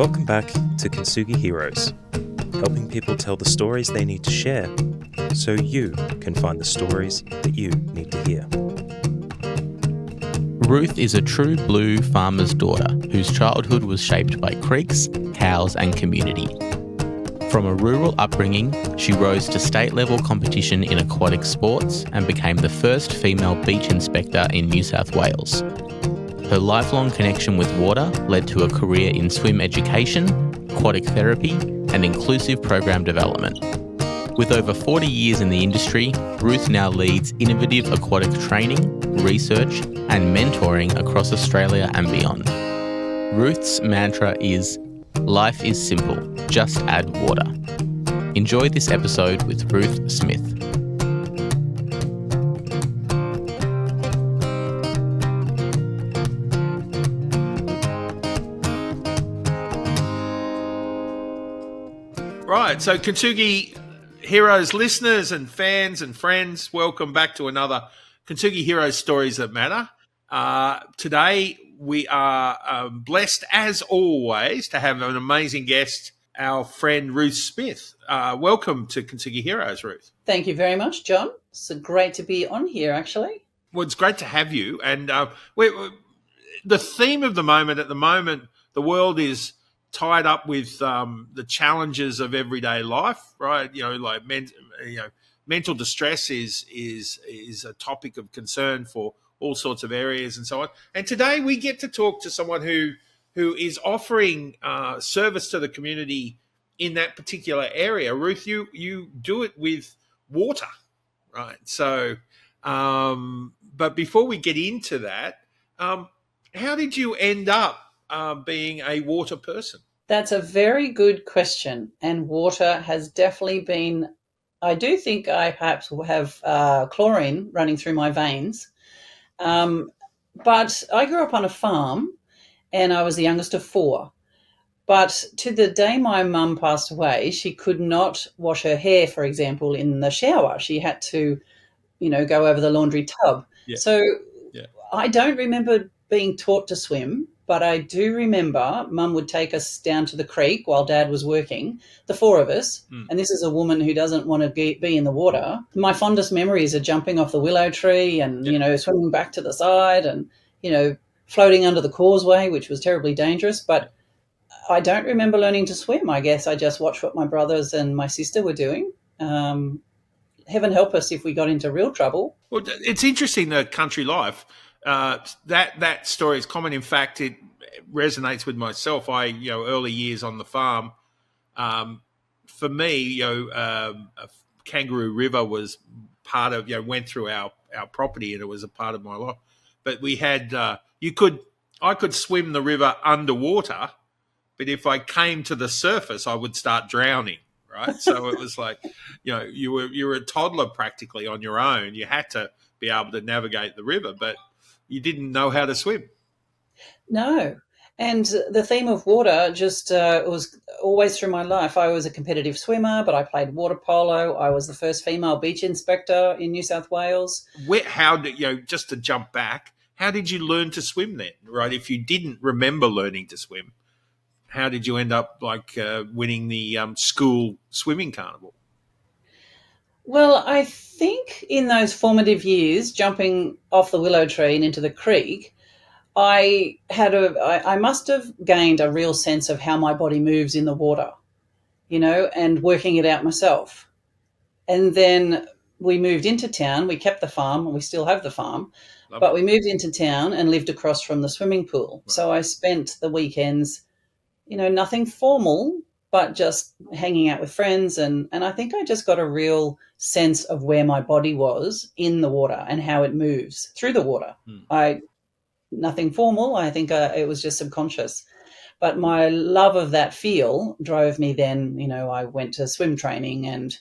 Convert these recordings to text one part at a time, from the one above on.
Welcome back to Kintsugi Heroes, helping people tell the stories they need to share so you can find the stories that you need to hear. Ruth is a true blue farmer's daughter whose childhood was shaped by creeks, cows and community. From a rural upbringing, she rose to state-level competition in aquatic sports and became the first female beach inspector in New South Wales. Her lifelong connection with water led to a career in swim education, aquatic therapy and inclusive program development. With over 40 years in the industry, Ruth now leads innovative aquatic training, research and mentoring across Australia and beyond. Ruth's mantra is, "Life is simple, just add water." Enjoy this episode with Ruth Smith. Right, so Kintsugi Heroes listeners and fans and friends, welcome back to another Kintsugi Heroes Stories That Matter. Today we are blessed, as always, to have an amazing guest, our friend Ruth Smith. Welcome to Kintsugi Heroes, Ruth. Thank you very much, John. It's great to be on here, actually. Well, it's great to have you. And the theme of the moment, the world is tied up with the challenges of everyday life, right? You know, like mental distress is a topic of concern for all sorts of areas and so on. And today we get to talk to someone who is offering service to the community in that particular area. Ruth, you do it with water, right? So, but before we get into that, how did you end up being a water person? That's a very good question. And water has definitely been, I do think I perhaps will have chlorine running through my veins. But I grew up on a farm and I was the youngest of four. But to the day my mum passed away, she could not wash her hair, for example, in the shower. She had to, go over the laundry tub. Yeah. So Yeah. I don't remember being taught to swim, but I do remember Mum would take us down to the creek while Dad was working, the four of us, and this is a woman who doesn't want to be in the water. My fondest memories are jumping off the willow tree and, swimming back to the side and, floating under the causeway, which was terribly dangerous. But I don't remember learning to swim. I guess I just watched what my brothers and my sister were doing. Heaven help us if we got into real trouble. Well, it's interesting, the country life. That story is common. In fact, it resonates with myself. Early years on the farm, for me, a Kangaroo River was part of, went through our property, and it was a part of my life. But we had, I could swim the river underwater, but if I came to the surface, I would start drowning. Right. So it was like, you were a toddler practically on your own. You had to be able to navigate the river, but you didn't know how to swim. No. And the theme of water just was always through my life. I was a competitive swimmer, but I played water polo. I was the first female beach inspector in New South Wales. Just to jump back, how did you learn to swim then? Right. If you didn't remember learning to swim, how did you end up winning the school swimming carnival? Well, I think in those formative years, jumping off the willow tree and into the creek, I must have gained a real sense of how my body moves in the water, and working it out myself. And then we moved into town. We kept the farm, and we still have the farm, but we moved into town and lived across from the swimming pool. Right. So I spent the weekends, nothing formal, but just hanging out with friends. And I think I just got a real sense of where my body was in the water and how it moves through the water. Nothing formal. I think it was just subconscious. But my love of that feel drove me then, I went to swim training, and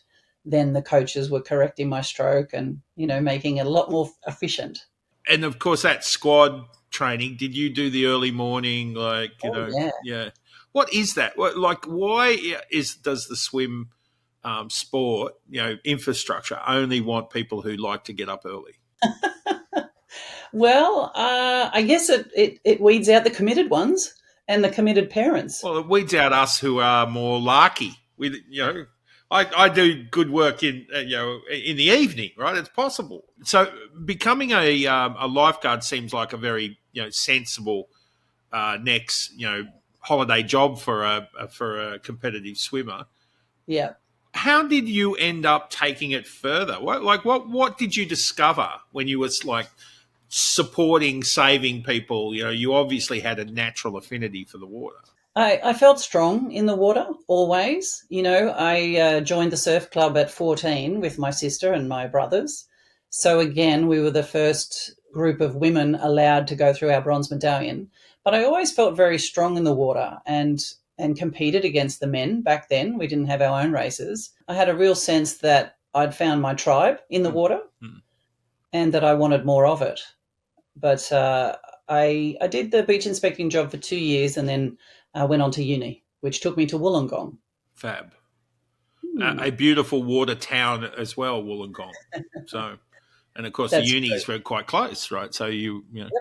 then the coaches were correcting my stroke and, making it a lot more efficient. And, of course, that squad training, did you do the early morning, Yeah. What is that? Why does the swim sport, infrastructure only want people who like to get up early? Well, I guess it weeds out the committed ones. and the committed parents. Well, it weeds out us who are more larky. I do good work in in the evening, right? It's possible. So becoming a lifeguard seems like a very sensible next holiday job for a competitive swimmer. Yeah. How did you end up taking it further? What did you discover when you was like supporting, saving people? You obviously had a natural affinity for the water. I felt strong in the water always. I joined the surf club at 14 with my sister and my brothers. So again, we were the first group of women allowed to go through our bronze medallion. But I always felt very strong in the water and competed against the men back then. We didn't have our own races. I had a real sense that I'd found my tribe in the water and that I wanted more of it. But I did the beach inspecting job for 2 years and then went on to uni, which took me to Wollongong. Fab. A beautiful water town as well, Wollongong. So, and of course, the unis were quite close, right? So Yep.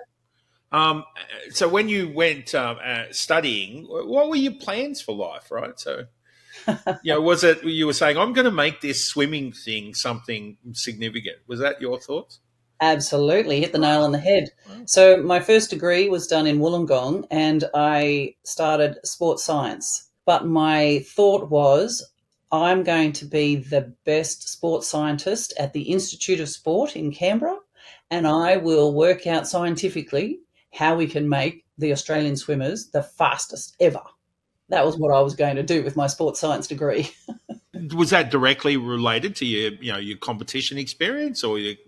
So when you went studying, what were your plans for life, right? So, was it you were saying, I'm going to make this swimming thing something significant? Was that your thoughts? Absolutely, hit the nail on the head. So my first degree was done in Wollongong and I started sports science. But my thought was, I'm going to be the best sports scientist at the Institute of Sport in Canberra, and I will work out scientifically how we can make the Australian swimmers the fastest ever. That was what I was going to do with my sports science degree. Was that directly related to your competition experience, or did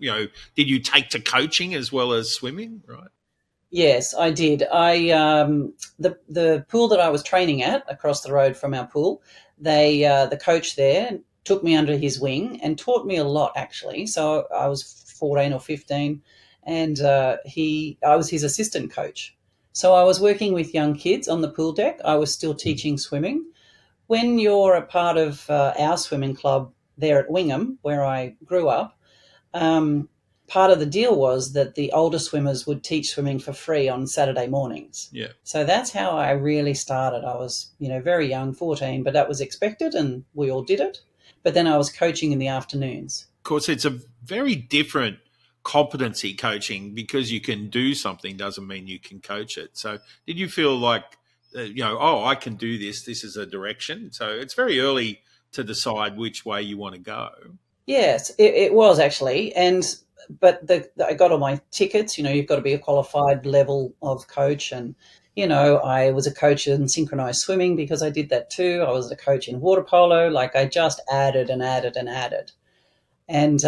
you take to coaching as well as swimming? Right. Yes, I did. The pool that I was training at across the road from our pool, the coach there took me under his wing and taught me a lot actually. So I was 14 or 15, and I was his assistant coach. So I was working with young kids on the pool deck. I was still teaching swimming. When you're a part of our swimming club there at Wingham, where I grew up, part of the deal was that the older swimmers would teach swimming for free on Saturday mornings. Yeah. So that's how I really started. I was, very young, 14, but that was expected and we all did it. But then I was coaching in the afternoons. Of course, it's a very different competency coaching, because you can do something doesn't mean you can coach it. So did you feel like, I can do this. This is a direction. So it's very early to decide which way you want to go. Yes, it was actually. But I got all my tickets. You've got to be a qualified level of coach. And, I was a coach in synchronised swimming because I did that too. I was a coach in water polo. Like I just added and added and added. And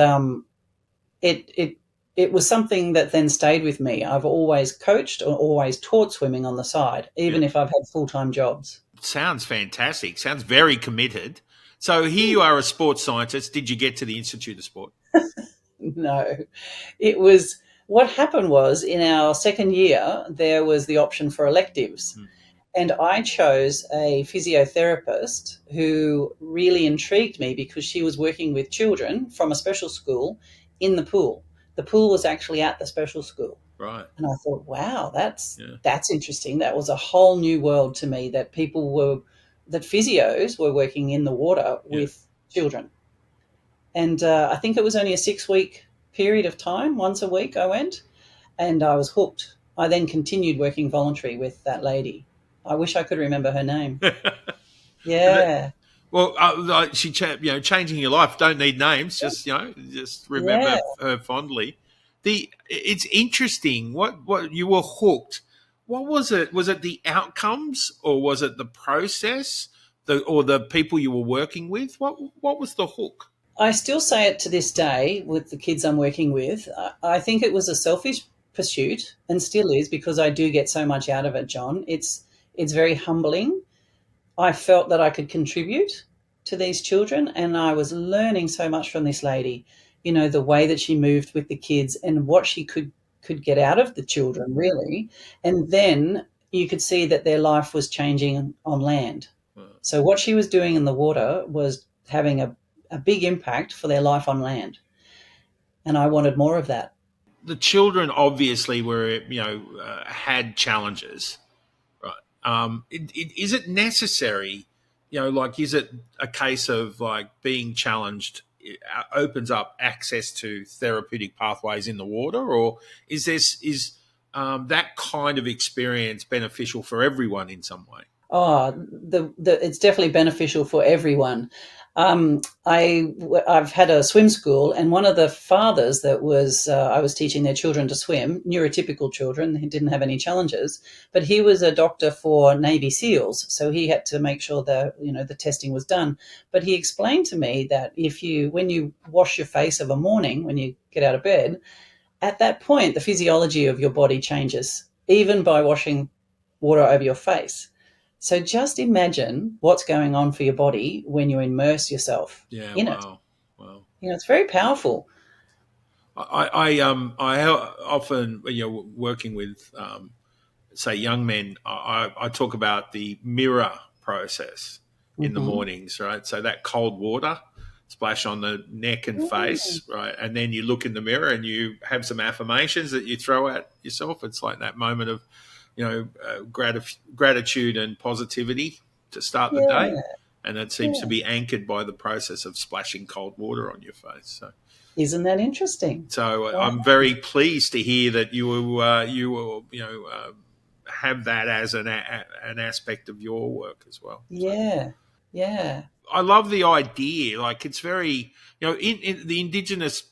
it was something that then stayed with me. I've always coached or always taught swimming on the side, even if I've had full-time jobs. Sounds fantastic. Sounds very committed. So here you are, a sports scientist. Did you get to the Institute of Sport? No. It was, what happened was in our second year, there was the option for electives. And I chose a physiotherapist who really intrigued me because she was working with children from a special school in the pool. The pool was actually at the special school. Right. And I thought, wow, that's interesting. That was a whole new world to me, that that physios were working in the water with children. And I think it was only a 6-week period of time. Once a week I went and I was hooked. I then continued working voluntary with that lady. I wish I could remember her name. Yeah. Well, changing your life. Don't need names. Just just remember her fondly. It's interesting. What you were hooked. What was it? Was it the outcomes, or was it the process, or the people you were working with? What was the hook? I still say it to this day with the kids I'm working with. I think it was a selfish pursuit, and still is, because I do get so much out of it, John. It's very humbling. I felt that I could contribute to these children, and I was learning so much from this lady, the way that she moved with the kids and what she could get out of the children, really. And then you could see that their life was changing on land. So what she was doing in the water was having a big impact for their life on land. And I wanted more of that. The children obviously were, had challenges. Is it necessary? Like, is it a case of like being challenged opens up access to therapeutic pathways in the water, or is that kind of experience beneficial for everyone in some way? Oh, it's definitely beneficial for everyone. I've had a swim school, and one of the fathers that was I was teaching their children to swim, neurotypical children, he didn't have any challenges, but he was a doctor for Navy SEALs, so he had to make sure that the testing was done. But he explained to me that when you wash your face of a morning when you get out of bed, at that point the physiology of your body changes, even by washing water over your face. So just imagine what's going on for your body when you immerse yourself in it. Wow. It's very powerful. I often, working with say young men, I talk about the mirror process in the mornings, right? So that cold water splash on the neck and face, right? And then you look in the mirror and you have some affirmations that you throw at yourself. It's like that moment of gratitude and positivity to start the day, and it seems to be anchored by the process of splashing cold water on your face. So, isn't that interesting? So I'm very pleased to hear that you have that as an aspect of your work as well. Yeah. I love the idea. Like, it's very, in the Indigenous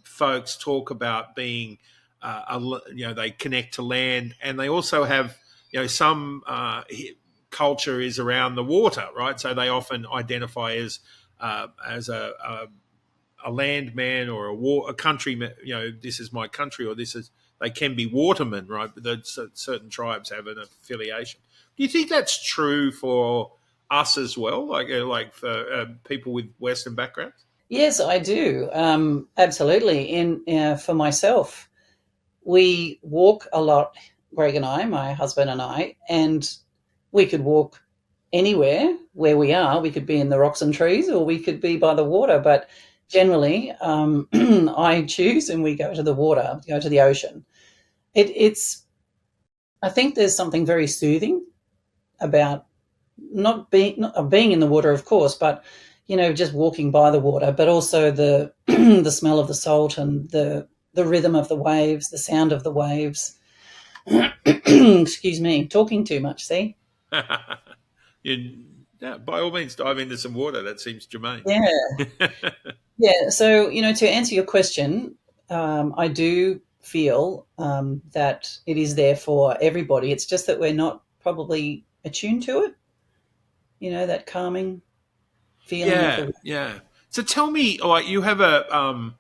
folks talk about being. They connect to land, and they also have, some culture is around the water, right? So they often identify as a landman or a countryman. This is my country, or they can be watermen, right? But certain tribes have an affiliation. Do you think that's true for us as well, like for people with Western backgrounds? Yes, I do. Absolutely. For myself, we walk a lot, Greg and I, my husband and I, and we could walk anywhere where we are. We could be in the rocks and trees, or we could be by the water. But generally, I choose, and we go to the water, go to the ocean. I think there's something very soothing about not being in the water, of course, but just walking by the water, but also the the smell of the salt and the rhythm of the waves, the sound of the waves. Excuse me, talking too much, see? By all means, dive into some water. That seems germane. Yeah. Yeah, so, to answer your question, I do feel that it is there for everybody. It's just that we're not probably attuned to it, that calming feeling. Yeah. So tell me, like, you have a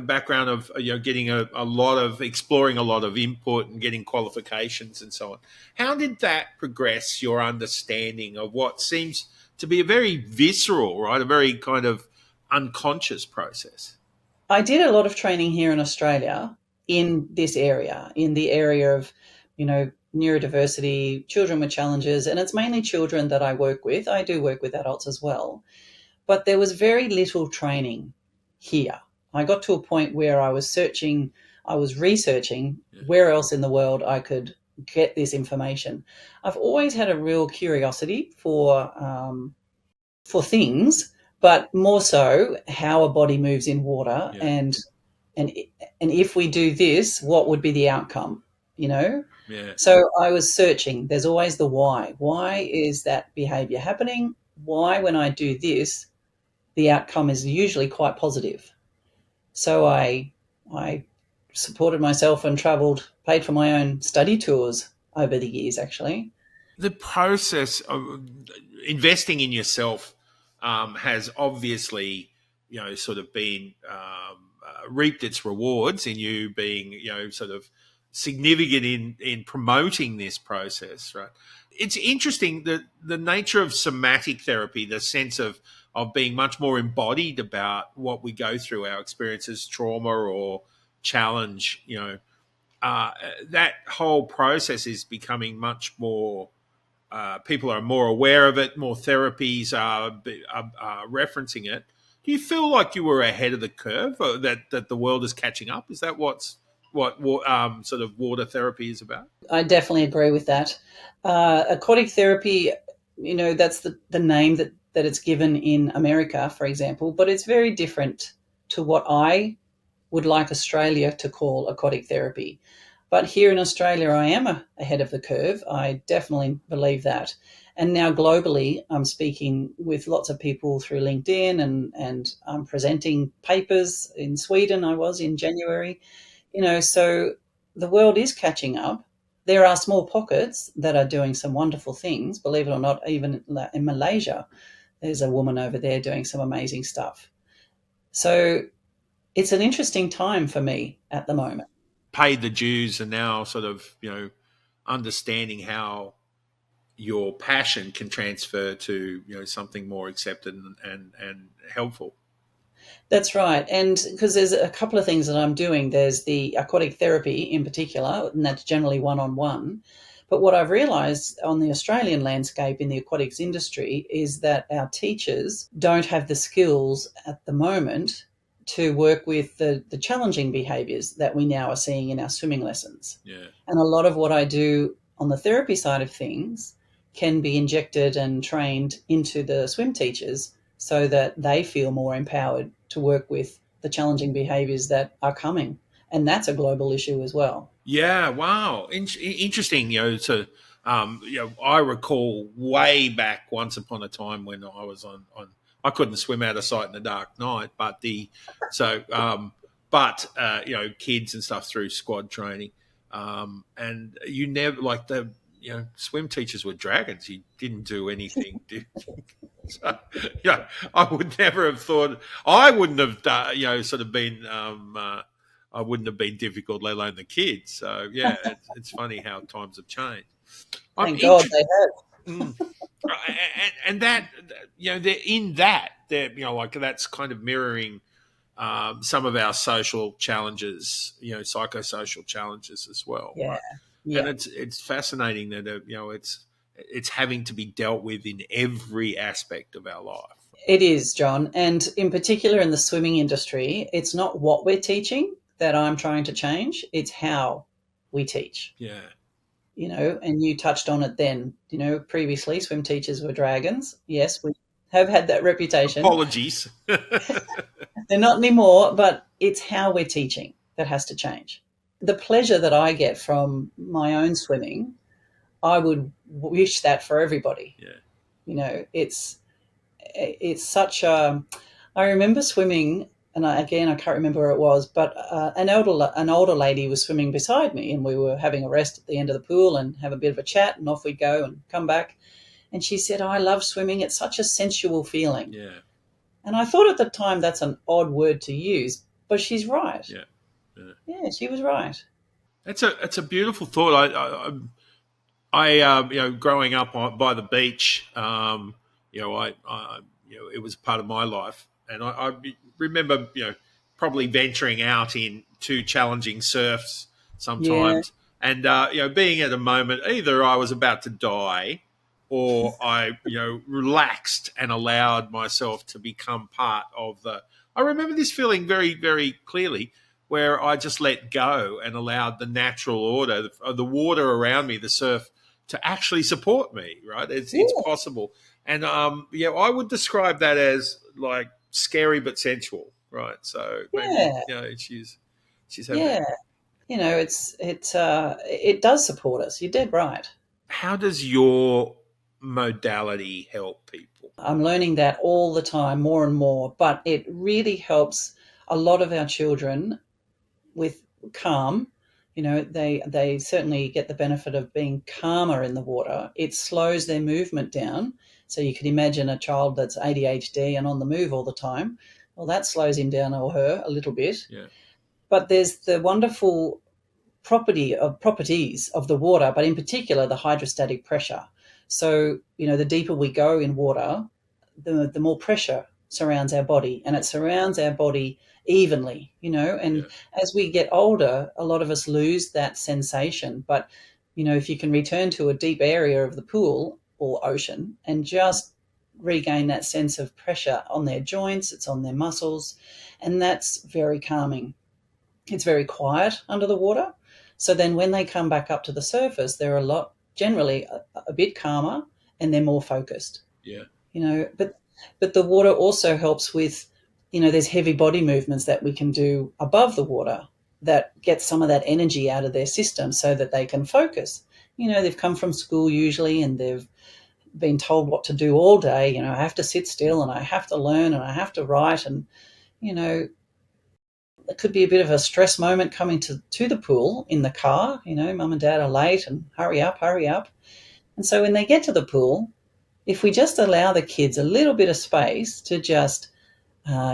background of getting a lot of exploring a lot of input and getting qualifications and so on. How did that progress your understanding of what seems to be a very visceral, right, a very kind of unconscious process? I did a lot of training here in Australia in this area, in the area of, neurodiversity, children with challenges, and it's mainly children that I work with. I do work with adults as well, but there was very little training here. I got to a point where I was researching where else in the world I could get this information. I've always had a real curiosity for things, but more so how a body moves in water, and if we do this, what would be the outcome, Yeah. So I was searching. There's always the why. Why is that behavior happening? Why, when I do this, the outcome is usually quite positive? So I supported myself and travelled, paid for my own study tours over the years, actually. The process of investing in yourself has obviously, sort of been reaped its rewards in you being, sort of significant in promoting this process, right? It's interesting that the nature of somatic therapy, the sense of being much more embodied about what we go through, our experiences, trauma or challenge, that whole process is becoming much more, people are more aware of it, more therapies are referencing it. Do you feel like you were ahead of the curve, or that the world is catching up? Is that what's sort of water therapy is about? I definitely agree with that. Aquatic therapy, that's the name that it's given in America, for example, but it's very different to what I would like Australia to call aquatic therapy. But here in Australia, I am ahead of the curve. I definitely believe that. And now globally, I'm speaking with lots of people through LinkedIn and I'm presenting papers in Sweden. I was in January, so the world is catching up. There are small pockets that are doing some wonderful things. Believe it or not, even in Malaysia, there's a woman over there doing some amazing stuff. So it's an interesting time for me at the moment. Paid the dues and now sort of, understanding how your passion can transfer to, something more accepted and helpful. That's right. And because there's a couple of things that I'm doing. There's the aquatic therapy in particular, and that's generally one-on-one. But what I've realised on the Australian landscape in the aquatics industry is that our teachers don't have the skills at the moment to work with the challenging behaviours that we now are seeing in our swimming lessons. Yeah. And a lot of what I do on the therapy side of things can be injected and trained into the swim teachers so that they feel more empowered to work with the challenging behaviours that are coming. And that's a global issue as well. Yeah, wow. Interesting, I recall way back once upon a time when I was on I couldn't swim out of sight in the dark night, but kids and stuff through squad training. And you never, like, the swim teachers were dragons. You didn't do anything. So, I would never have thought. I wouldn't have been. I wouldn't have been difficult, let alone the kids. So yeah, it's funny how times have changed. Thank God they have. And that, they're in that. They're, like, that's kind of mirroring some of our social challenges, psychosocial challenges as well. Yeah. Right? Yeah. And it's fascinating that it's having to be dealt with in every aspect of our life. It is, John. And in particular in the swimming industry, it's not what we're teaching that I'm trying to change. It's how we teach. Yeah. And you touched on it then. Previously swim teachers were dragons. Yes, we have had that reputation. Apologies. They're not anymore, but it's how we're teaching that has to change. The pleasure that I get from my own swimming, I would wish that for everybody. Yeah. It's such a. I remember swimming, and I can't remember where it was, but an older lady was swimming beside me, and we were having a rest at the end of the pool and have a bit of a chat, and off we go and come back. And she said, "I love swimming. It's such a sensual feeling." Yeah. And I thought at the time that's an odd word to use, but she's right. Yeah. Yeah, she was right. It's a beautiful thought. I growing up by the beach, it was part of my life, and I remember, probably venturing out into challenging surfs sometimes, and being at a moment either I was about to die, or I relaxed and allowed myself to become part of the. I remember this feeling very, very clearly, where I just let go and allowed the natural order of the water around me, the surf, to actually support me, right? It's possible. And, I would describe that as, like, scary but sensual, right? So maybe, she's having that. It does support us. You're dead right. How does your modality help people? I'm learning that all the time, more and more, but it really helps a lot of our children with calm. They certainly get the benefit of being calmer in the water. It slows their movement down. So you could imagine a child that's ADHD and on the move all the time. Well, that slows him down or her a little bit. Yeah. But there's the wonderful properties of the water, but in particular the hydrostatic pressure. So, the deeper we go in water, the more pressure surrounds our body, and it surrounds our body evenly, and as we get older, a lot of us lose that sensation. But, if you can return to a deep area of the pool or ocean and just regain that sense of pressure on their joints, it's on their muscles, and that's very calming. it's very quiet under the water. So then when they come back up to the surface, they're generally a bit calmer, and they're more focused. Yeah. But the water also helps with, there's heavy body movements that we can do above the water that get some of that energy out of their system so that they can focus. They've come from school usually, and they've been told what to do all day. I have to sit still, and I have to learn, and I have to write, and it could be a bit of a stress moment coming to the pool in the car. Mum and dad are late, and hurry up. And so when they get to the pool, if we just allow the kids a little bit of space to just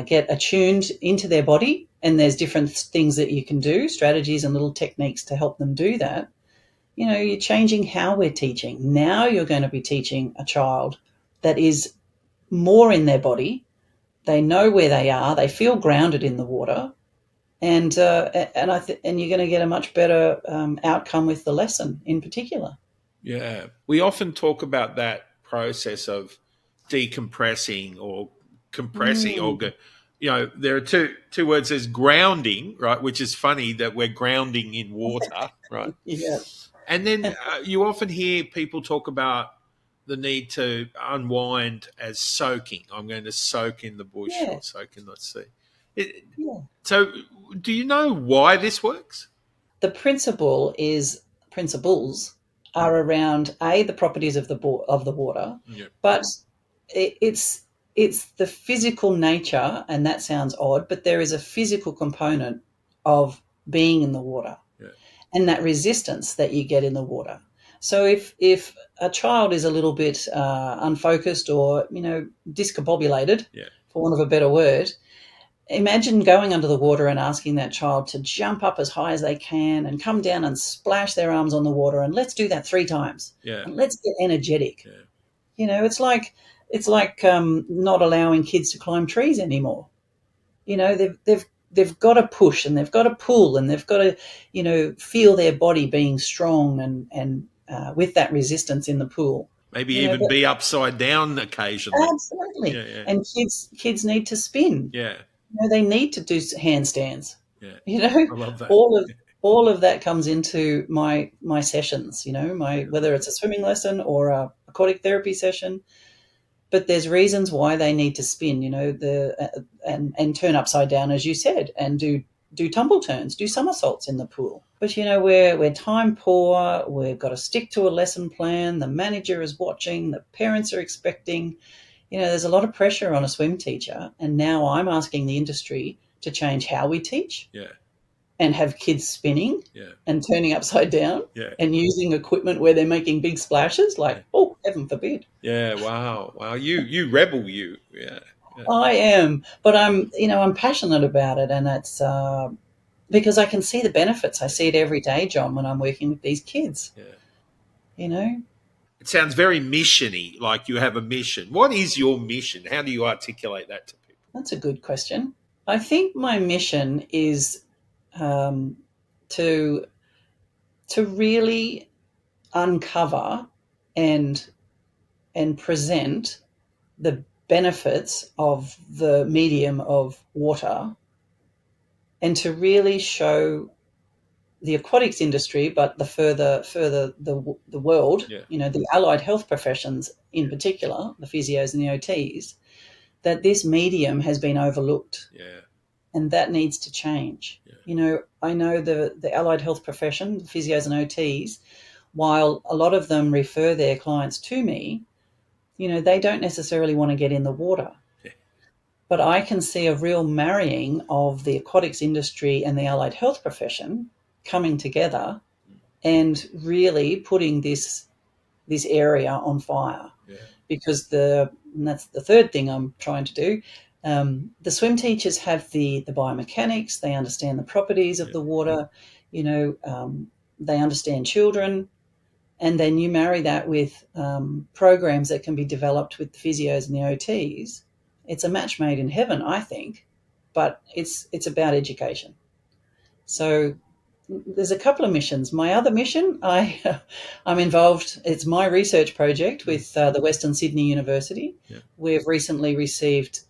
get attuned into their body, and there's different things that you can do, strategies and little techniques to help them do that. You're changing how we're teaching. Now you're going to be teaching a child that is more in their body. They know where they are. They feel grounded in the water. And you're going to get a much better outcome with the lesson in particular. Yeah. We often talk about that process of decompressing or compressing or there are two words. There's grounding, right, which is funny that we're grounding in water, right? Yeah. And then you often hear people talk about the need to unwind as soaking. I'm going to soak in the bush or soak in the sea. So do you know why this works? The principles are around the properties of the water, but it's the physical nature, and that sounds odd, but there is a physical component of being in the water, and that resistance that you get in the water. So if a child is a little bit unfocused or discombobulated, for want of a better word, imagine going under the water and asking that child to jump up as high as they can and come down and splash their arms on the water, and let's do that 3 times. And let's get energetic. It's like not allowing kids to climb trees anymore. They've got to push, and they've got to pull, and they've got to feel their body being strong and with that resistance in the pool. Maybe even be upside down occasionally. Absolutely. And kids need to spin. They need to do handstands. I love that. All of that comes into my sessions. Whether it's a swimming lesson or a aquatic therapy session, but there's reasons why they need to spin. And turn upside down, as you said, and do tumble turns, do somersaults in the pool. But we're time poor. We've got to stick to a lesson plan. The manager is watching. The parents are expecting. There's a lot of pressure on a swim teacher, and now I'm asking the industry to change how we teach and have kids spinning and turning upside down and using equipment where they're making big splashes, oh, heaven forbid. Wow. You rebel, you. I am, but I'm passionate about it, and it's because I can see the benefits. I see it every day, John, when I'm working with these kids. It sounds very mission-y, like you have a mission. What is your mission? How do you articulate that to people? That's a good question. I think my mission is to really uncover and present the benefits of the medium of water, and to really show the aquatics industry, but the further the world, the allied health professions in particular, the physios and the OTs, that this medium has been overlooked. And that needs to change. I know the allied health profession, the physios and OTs, while a lot of them refer their clients to me, they don't necessarily want to get in the water. But I can see a real marrying of the aquatics industry and the allied health profession coming together and really putting this area on fire. Because and that's the third thing I'm trying to do. The swim teachers have the biomechanics. They understand the properties of the water. They understand children. And then you marry that with programs that can be developed with the physios and the OTs. It's a match made in heaven, I think, but it's about education. So there's a couple of missions. My other mission, I'm involved, it's my research project with the Western Sydney University. We've recently received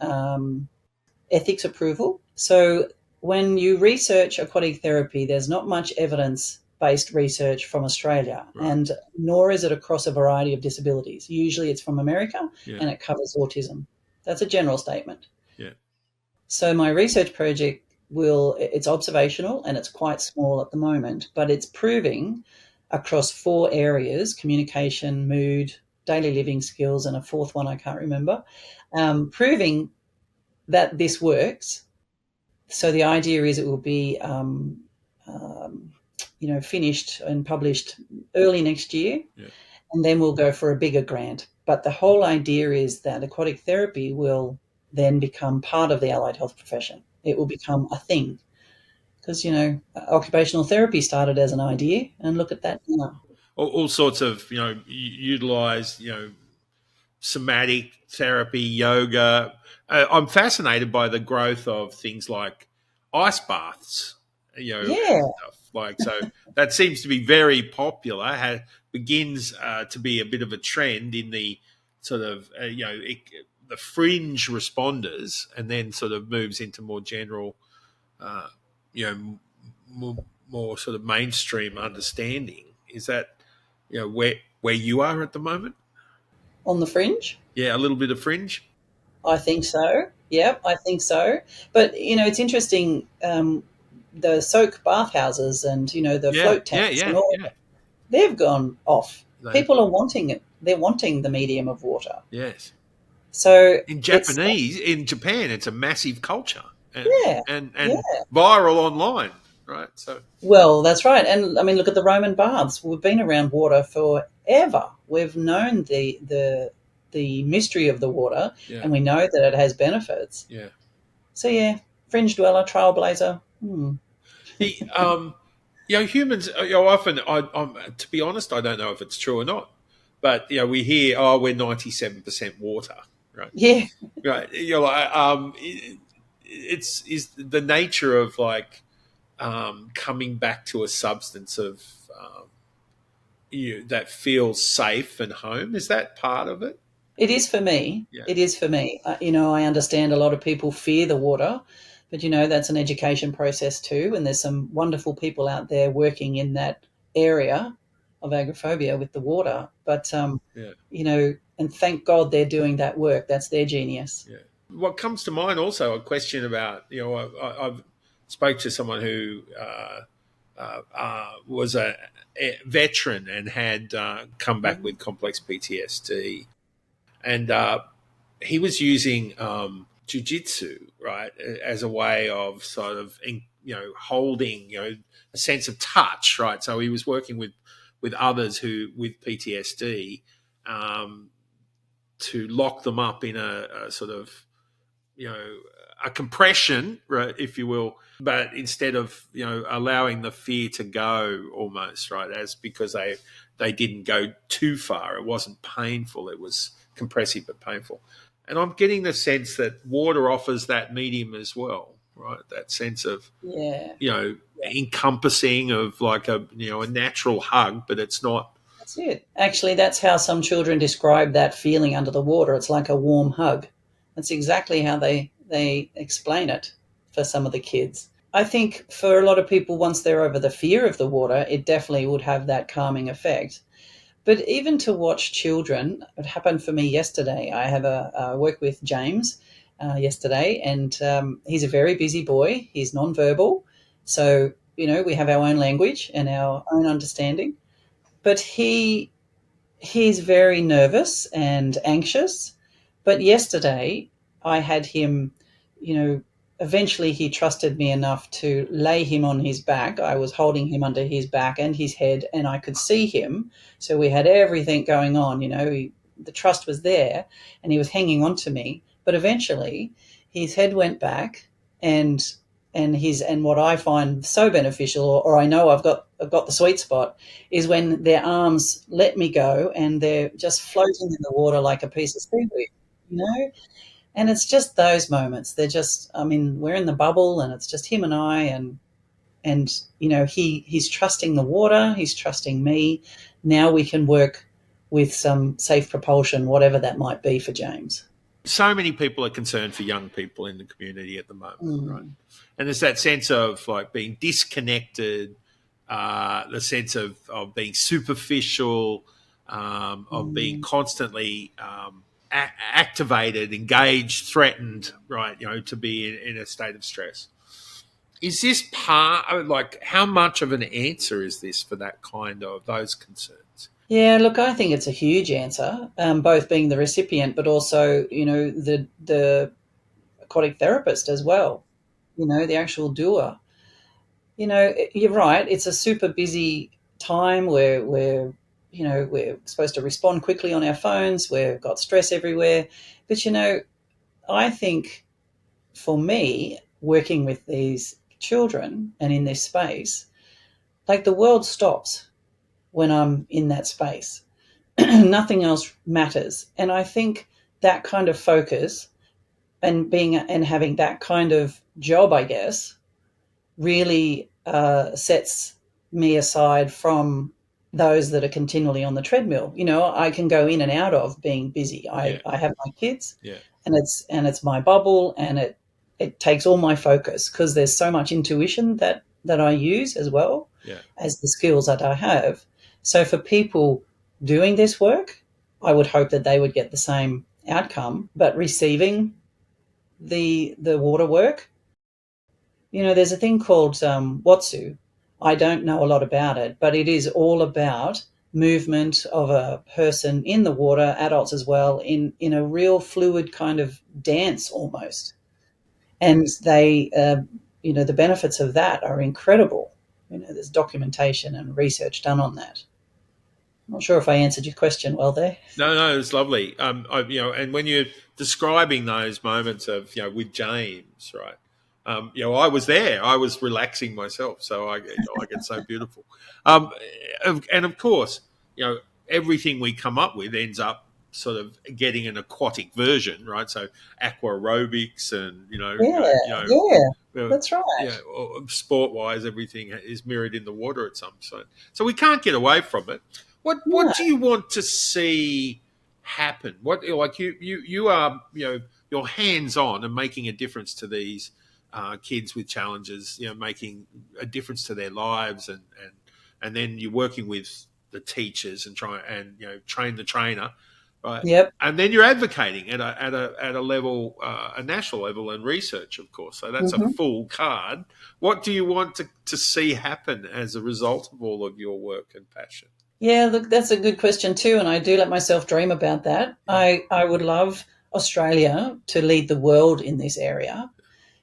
ethics approval. So when you research aquatic therapy, there's not much evidence-based research from Australia, and nor is it across a variety of disabilities. Usually it's from America, and it covers autism. That's a general statement. Yeah. So my research project it's observational and it's quite small at the moment, but it's proving across 4 areas: communication, mood, daily living skills, and a fourth one I can't remember, proving that this works. So the idea is it will be finished and published early next year, and then we'll go for a bigger grant. But the whole idea is that aquatic therapy will then become part of the allied health profession. It will become a thing because, occupational therapy started as an idea, and look at that now. All sorts of, utilize, somatic therapy, yoga. I'm fascinated by the growth of things like ice baths, and stuff. So that seems to be very popular. Begins to be a bit of a trend in the sort of, the fringe responders, and then sort of moves into more general, more sort of mainstream understanding. Is that, where you are at the moment? On the fringe? Yeah, a little bit of fringe. I think so. Yep, I think so. But, it's interesting, the soak bathhouses and, the float tanks and all that, they've gone off. People are wanting it. They're wanting the medium of water. Yes. So in Japan, it's a massive culture. And viral online, right? So well, that's right. And I mean, look at the Roman baths. We've been around water forever. We've known the mystery of the water, and we know that it has benefits. Yeah. So fringe dweller, trailblazer. Humans. Often, to be honest, I don't know if it's true or not. But we hear, we're 97% water, right? Yeah. Right. It's the nature of like coming back to a substance of that feels safe and home. Is that part of it? It is for me. Yeah. It is for me. I understand a lot of people fear the water, but that's an education process too. And there's some wonderful people out there working in that area of agoraphobia with the water. But, and thank God they're doing that work. That's their genius. Yeah. What comes to mind also, a question about, I've spoke to someone who was a veteran and had come back with complex PTSD. And he was using jiu-jitsu, right, as a way of sort of, holding, a sense of touch, right? So he was working with others with PTSD to lock them up in a sort of, a compression, right, if you will, but instead of, allowing the fear to go almost, right, as because they didn't go too far. It wasn't painful. It was compressive but painful. And I'm getting the sense that water offers that medium as well, right? That sense of, encompassing of like a natural hug, but it's not. That's it. Actually, that's how some children describe that feeling under the water. It's like a warm hug. That's exactly how they explain it for some of the kids. I think for a lot of people, once they're over the fear of the water, it definitely would have that calming effect. But even to watch children, it happened for me yesterday. I have a work with James yesterday, and he's a very busy boy. He's nonverbal. So, we have our own language and our own understanding. But he's very nervous and anxious. But yesterday I had him, eventually he trusted me enough to lay him on his back. I was holding him under his back and his head, and I could see him. So we had everything going on, the trust was there, and he was hanging on to me. But eventually his head went back, and what I find so beneficial, or I know I've got the sweet spot, is when their arms let me go and they're just floating in the water like a piece of seaweed, And it's just those moments. They're just, we're in the bubble, and it's just him and I, and he's trusting the water, he's trusting me. Now we can work with some safe propulsion, whatever that might be for James. so many people are concerned for young people in the community at the moment, right? And there's that sense of like being disconnected, the sense of being superficial, of being constantly activated, engaged, threatened, right? To be in a state of stress. Is this like how much of an answer is this for that kind of those concerns? Yeah, look, I think it's a huge answer, both being the recipient, but also, the aquatic therapist as well, the actual doer. You're right. It's a super busy time where we're supposed to respond quickly on our phones. We've got stress everywhere. But, I think for me, working with these children and in this space, like the world stops when I'm in that space. Nothing else matters. And I think that kind of focus and having that kind of job, I guess, really sets me aside from those that are continually on the treadmill. I can go in and out of being busy. I have my kids, and it's my bubble, and it takes all my focus because there's so much intuition that I use as well as the skills that I have. So for people doing this work, I would hope that they would get the same outcome, but receiving the water work, there's a thing called Watsu. I don't know a lot about it, but it is all about movement of a person in the water, adults as well, in a real fluid kind of dance almost. And they, the benefits of that are incredible. There's documentation and research done on that. I'm not sure if I answered your question well there. No, it's lovely. And when you're describing those moments of, with James, right? I was there. I was relaxing myself, so I get so beautiful. And of course, everything we come up with ends up sort of getting an aquatic version, right? So aqua aerobics and that's right. Yeah, sport wise, everything is mirrored in the water at some point. So we can't get away from it. What do you want to see happen? What you are you're hands on and making a difference to these kids with challenges, making a difference to their lives, and then you're working with the teachers and train the trainer, right? Yep. And then you're advocating at a level, a national level, and research, of course. So that's a full card. What do you want to see happen as a result of all of your work and passion? Yeah, look, that's a good question too, and I do let myself dream about that. I would love Australia to lead the world in this area.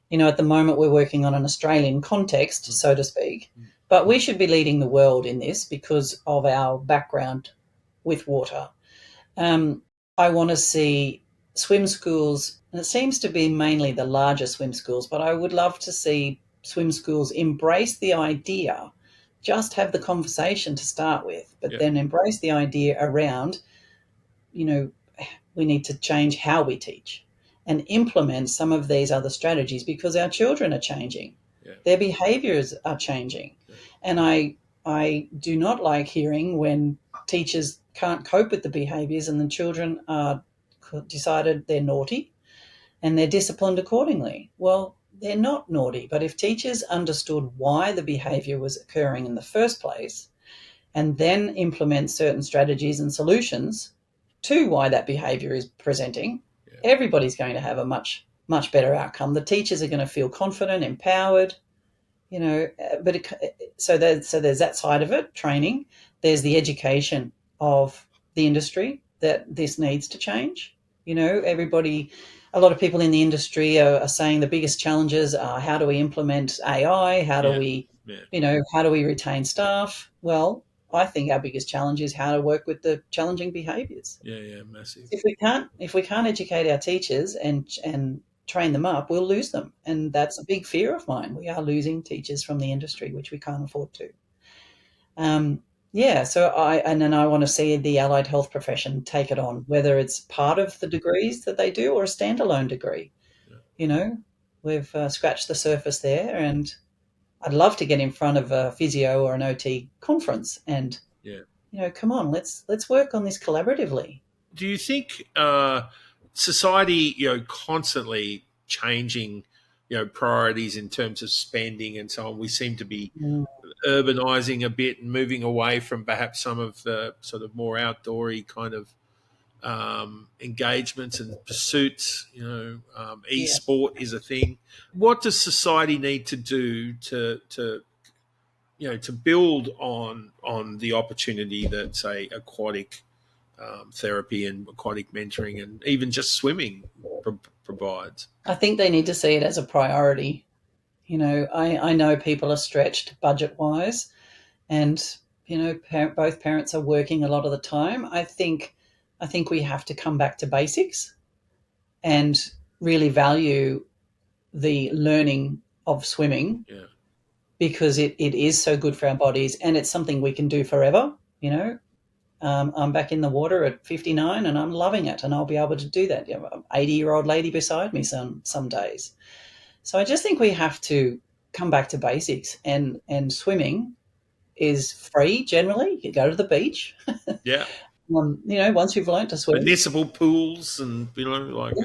At the moment we're working on an Australian context, so to speak, but we should be leading the world in this because of our background with water. I want to see swim schools, and it seems to be mainly the larger swim schools, but I would love to see swim schools embrace the idea, just have the conversation to start with, but then embrace the idea around, we need to change how we teach and implement some of these other strategies because our children are changing. Their behaviours are changing. And I do not like hearing when teachers can't cope with the behaviours and the children are decided they're naughty and they're disciplined accordingly. Well, they're not naughty, but if teachers understood why the behaviour was occurring in the first place and then implement certain strategies and solutions to why that behaviour is presenting, everybody's going to have a much, much better outcome. The teachers are going to feel confident, empowered, so there's that side of it, training. There's the education of the industry that this needs to change. A lot of people in the industry are saying the biggest challenges are how do we implement AI? How do we retain staff? Well, I think our biggest challenge is how to work with the challenging behaviours. Yeah, massive. If we can't educate our teachers and train them up, we'll lose them, and that's a big fear of mine. We are losing teachers from the industry, which we can't afford to. So I want to see the allied health profession take it on, whether it's part of the degrees that they do or a standalone degree. We've scratched the surface there, and I'd love to get in front of a physio or an OT conference and, come on, let's work on this collaboratively. Do you think society, constantly changing, priorities in terms of spending and so on. We seem to be urbanizing a bit and moving away from perhaps some of the sort of more outdoory kind of engagements and pursuits. E-sport is a thing. What does society need to do to build on the opportunity that, say, aquatic therapy and aquatic mentoring and even just swimming provides? I think they need to see it as a priority. I know people are stretched budget-wise, and both parents are working a lot of the time. I think we have to come back to basics and really value the learning of swimming, because it is so good for our bodies, and it's something we can do forever. I'm back in the water at 59 and I'm loving it, and I'll be able to do that. An 80-year-old lady beside me some days. So I just think we have to come back to basics, and swimming is free generally. You go to the beach. Yeah. Once you've learned to swim. Municipal pools and, like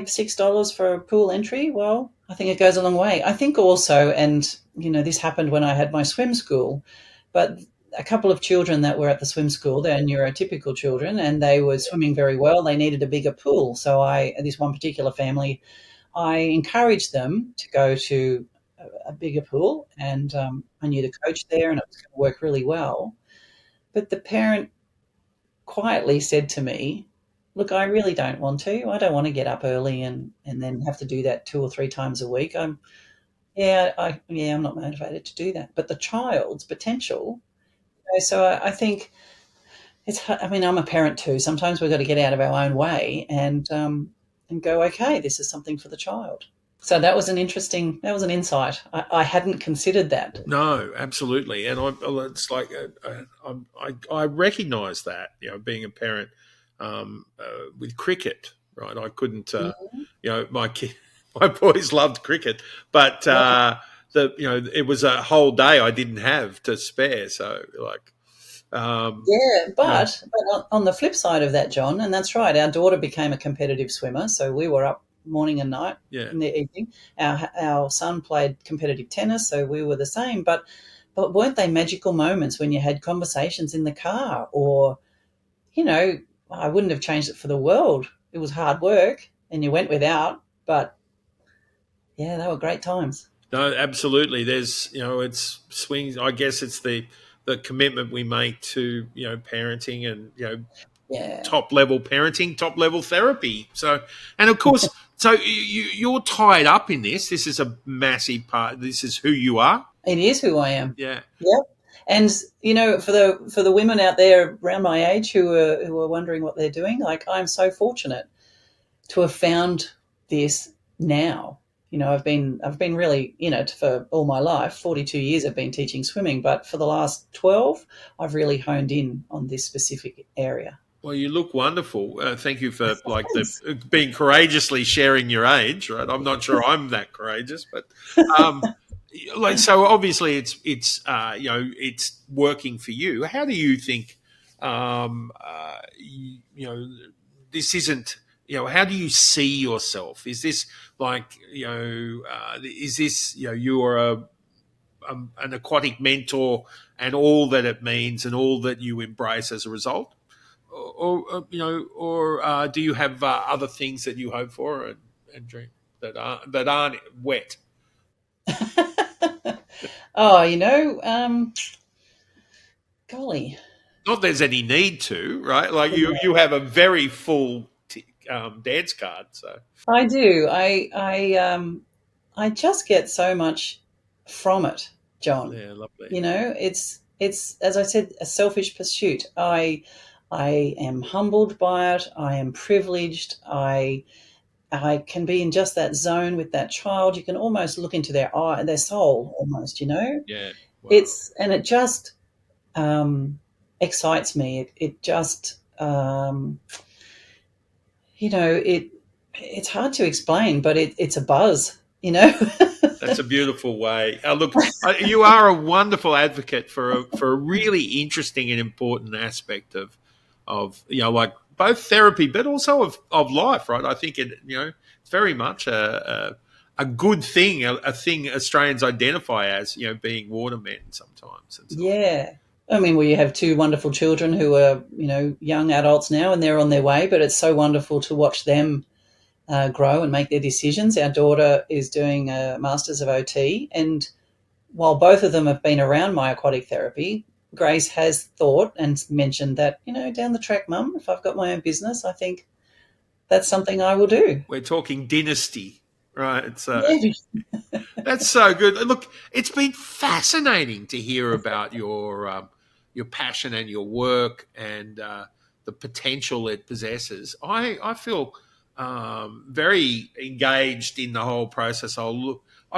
$6 for a pool entry. Well, I think it goes a long way. I think also, and, this happened when I had my swim school, but a couple of children that were at the swim school, they're neurotypical children, and they were swimming very well. They needed a bigger pool. So this one particular family, I encouraged them to go to a bigger pool, and I knew the coach there, and it was going to work really well. But the parent quietly said to me, look, I really don't want to. I don't want to get up early and then have to do that 2 or 3 times a week. I'm not motivated to do that. But the child's potential, so I think I'm a parent too. Sometimes we've got to get out of our own way and go, okay, this is something for the child. So that was an insight. I hadn't considered that. No, absolutely. And it's like I recognise that, being a parent with cricket, right? I couldn't, my boys loved cricket, but it was a whole day I didn't have to spare. So but on the flip side of that, John, and that's right, our daughter became a competitive swimmer, so we were up morning and night in the evening. Our son played competitive tennis, so we were the same. But weren't they magical moments when you had conversations in the car? Or, I wouldn't have changed it for the world. It was hard work, and you went without. But yeah, they were great times. No, absolutely. There's, it's swings. I guess it's the commitment we make to parenting and top level parenting, top level therapy. So, and of course. So you're tied up in this. This is a massive part. This is who you are. It is who I am. Yeah. Yep. And for the women out there around my age who are wondering what they're doing, I'm so fortunate to have found this now. I've been really for all my life, 42 years I've been teaching swimming, but for the last 12, I've really honed in on this specific area. Well, you look wonderful. Thank you for being courageously sharing your age. Right, I'm not sure I'm that courageous, but so obviously it's working for you. How do you think? This isn't. How do you see yourself? Is this is this you are an aquatic mentor and all that it means and all that you embrace as a result? Or do you have other things that you hope for and dream that aren't wet? Golly. Not there's any need to, right? You have a very full dance card. So I do. I just get so much from it, John. Yeah, lovely. It's as I said, a selfish pursuit. I am humbled by it. I am privileged. I can be in just that zone with that child. You can almost look into their eye, their soul, almost. Yeah, wow. It just excites me. It just it's hard to explain, but it's a buzz. That's a beautiful way. Look, you are a wonderful advocate for a really interesting and important aspect of both therapy, but also of life, right? I think it's very much a good thing, a thing Australians identify as, being watermen sometimes. And so on. Yeah. I mean, you have two wonderful children who are, young adults now, and they're on their way, but it's so wonderful to watch them grow and make their decisions. Our daughter is doing a Masters of OT, and while both of them have been around my aquatic therapy, Grace has thought and mentioned that, down the track, Mum, if I've got my own business, I think that's something I will do. We're talking dynasty, right? So Yeah. that's so good. Look, it's been fascinating to hear about your passion and your work and the potential it possesses. I feel very engaged in the whole process. I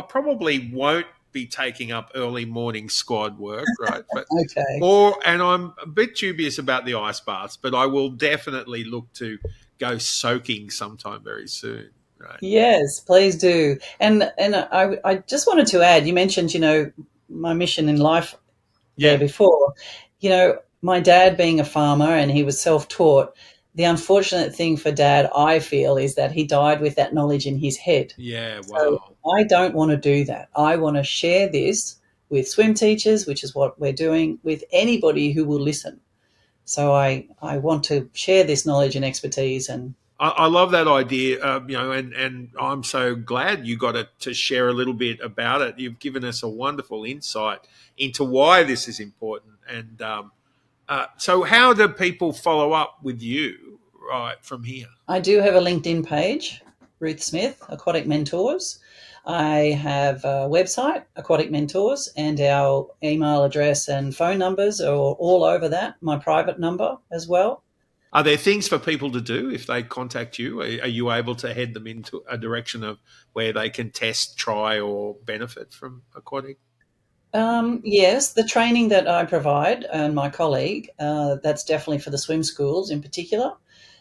probably won't be taking up early morning squad work, right? But Okay. and I'm a bit dubious about the ice baths, but I will definitely look to go soaking sometime very soon. Right. Yes, please do. And I just wanted to add, you mentioned, my mission in life there before. My dad being a farmer and he was self-taught, the unfortunate thing for Dad, I feel, is that he died with that knowledge in his head. Yeah, wow. So I don't want to do that. I want to share this with swim teachers, which is what we're doing, with anybody who will listen. So I want to share this knowledge and expertise. And I love that idea, and I'm so glad you got to share a little bit about it. You've given us a wonderful insight into why this is important. And so how do people follow up with you right from here? I do have a LinkedIn page, Ruth Smith, Aquatic Mentors. I have a website, Aquatic Mentors, and our email address and phone numbers are all over that, my private number as well. Are there things for people to do if they contact you? Are you able to head them into a direction of where they can test, try, or benefit from Aquatic? Yes, the training that I provide and my colleague, that's definitely for the swim schools in particular.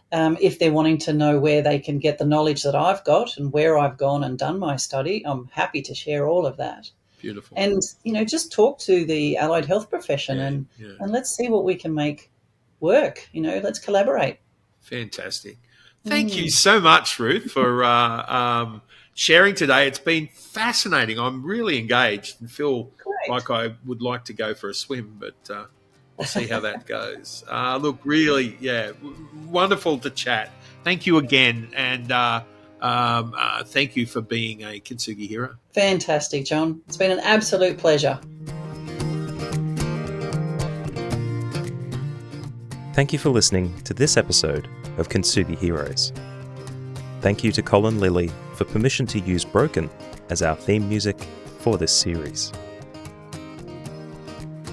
If they're wanting to know where they can get the knowledge that I've got and where I've gone and done my study, I'm happy to share all of that. Beautiful. And, just talk to the allied health profession and let's see what we can make work. Let's collaborate. Fantastic. Thank you so much, Ruth, for sharing today. It's been fascinating. I'm really engaged and feel like I would like to go for a swim, but we'll see how that goes. Look, really, wonderful to chat. Thank you again, and thank you for being a Kintsugi hero. Fantastic, John. It's been an absolute pleasure. Thank you for listening to this episode of Kintsugi Heroes. Thank you to Colin Lilly for permission to use Broken as our theme music for this series.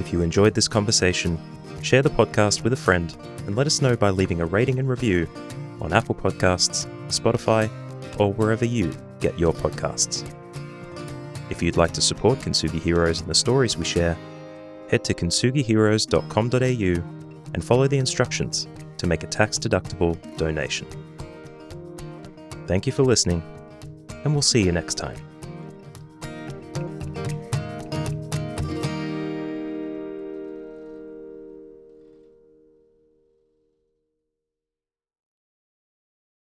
If you enjoyed this conversation, share the podcast with a friend and let us know by leaving a rating and review on Apple Podcasts, Spotify, or wherever you get your podcasts. If you'd like to support Kintsugi Heroes and the stories we share, head to kintsugiheroes.com.au and follow the instructions to make a tax-deductible donation. Thank you for listening, and we'll see you next time.